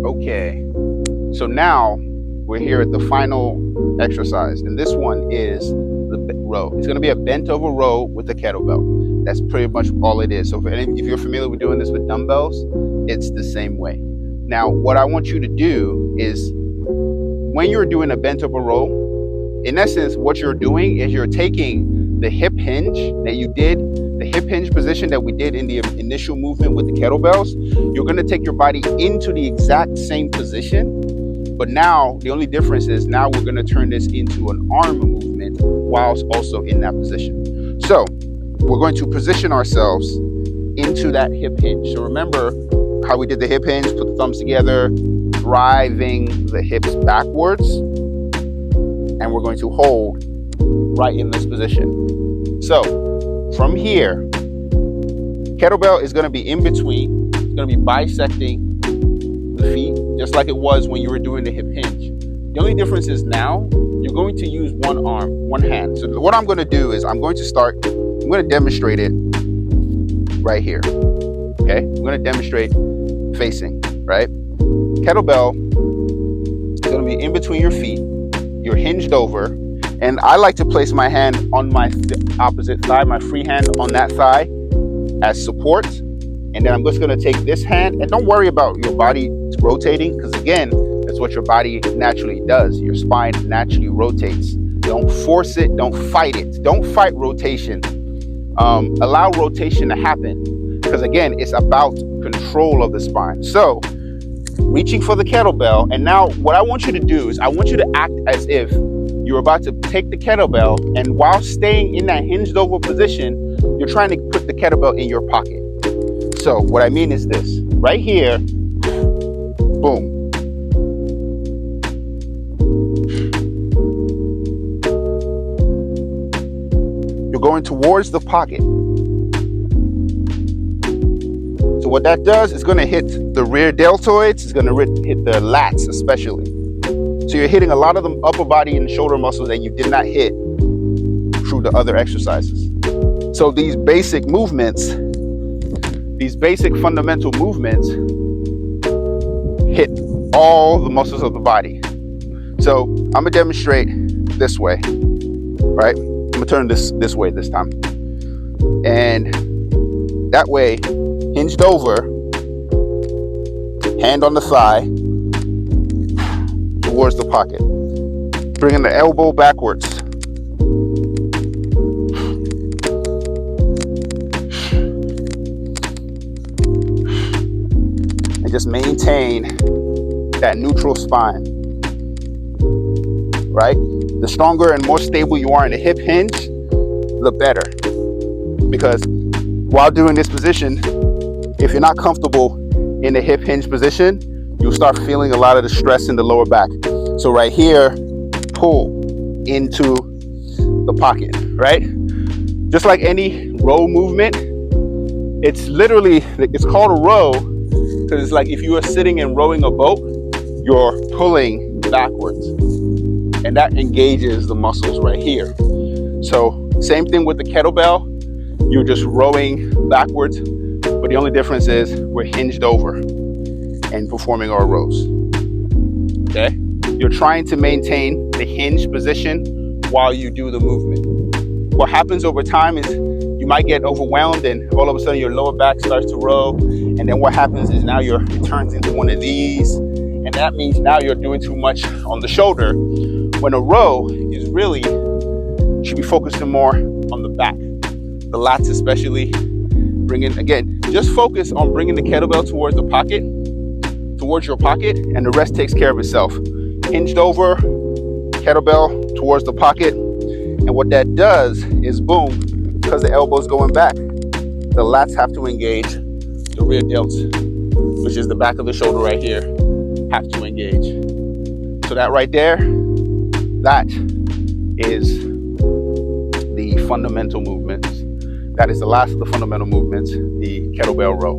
Okay, so now we're here at the final exercise, and this one is the row. It's going to be a bent over row with the kettlebell. That's pretty much all it is. So if you're familiar with doing this with dumbbells, it's the same way. Now, what I want you to do is, when you're doing a bent over row, in essence, what you're doing is you're taking the hip hinge that you did, the hip hinge position that we did in the initial movement with the kettlebells. You're going to take your body into the exact same position, but now the only difference is now we're going to turn this into an arm movement whilst also in that position. So we're going to position ourselves into that hip hinge. So remember how we did the hip hinge, put the thumbs together, driving the hips backwards, and we're going to hold right in this position. So from here, kettlebell is going to be in between. It's going to be bisecting the feet, just like it was when you were doing the hip hinge. The only difference is now you're going to use one arm, one hand. So what I'm going to do is I'm going to demonstrate it right here. Okay, I'm going to demonstrate facing, right? Kettlebell is going to be in between your feet. You're hinged over, and I like to place my hand on my opposite thigh, my free hand on that thigh as support. And then I'm just going to take this hand, and don't worry about your body rotating, because again, that's what your body naturally does. Your spine naturally rotates. Don't force it. Don't fight it. Don't fight rotation. Allow rotation to happen, because again, it's about control of the spine. So reaching for the kettlebell, and now what I want you to do is I want you to act as if you're about to take the kettlebell, and while staying in that hinged over position, you're trying to put the kettlebell in your pocket. So what I mean is this, right here, boom. You're going towards the pocket. So what that does is going to hit the rear deltoids, it's going to hit the lats especially. So you're hitting a lot of the upper body and shoulder muscles that you did not hit through the other exercises. So these basic movements, these basic fundamental movements hit all the muscles of the body. So I'm going to demonstrate this way, right? I'm going to turn this way this time. And that way, hinged over, hand on the thigh, towards the pocket. Bringing the elbow backwards. And just maintain that neutral spine, right? The stronger and more stable you are in the hip hinge, the better. Because while doing this position, if you're not comfortable in the hip hinge position, you'll start feeling a lot of the stress in the lower back. So right here, pull into the pocket, right? Just like any row movement, it's called a row because it's like if you are sitting and rowing a boat, you're pulling backwards, and that engages the muscles right here. So same thing with the kettlebell, you're just rowing backwards, but the only difference is we're hinged over and performing our rows. Okay? You're trying to maintain the hinge position while you do the movement. What happens over time is you might get overwhelmed and all of a sudden your lower back starts to roll, and then what happens is now it turns into one of these, and that means now you're doing too much on the shoulder, when a row is really should be focusing more on the back, the lats especially. Just focus on bringing the kettlebell towards the pocket, towards your pocket, and the rest takes care of itself. Hinged over, kettlebell towards the pocket, and what that does is boom, because the elbow's going back, the lats have to engage, the rear delts, which is the back of the shoulder right here, have to engage. So that right there, that is the fundamental movements. That is the last of the fundamental movements, the kettlebell row.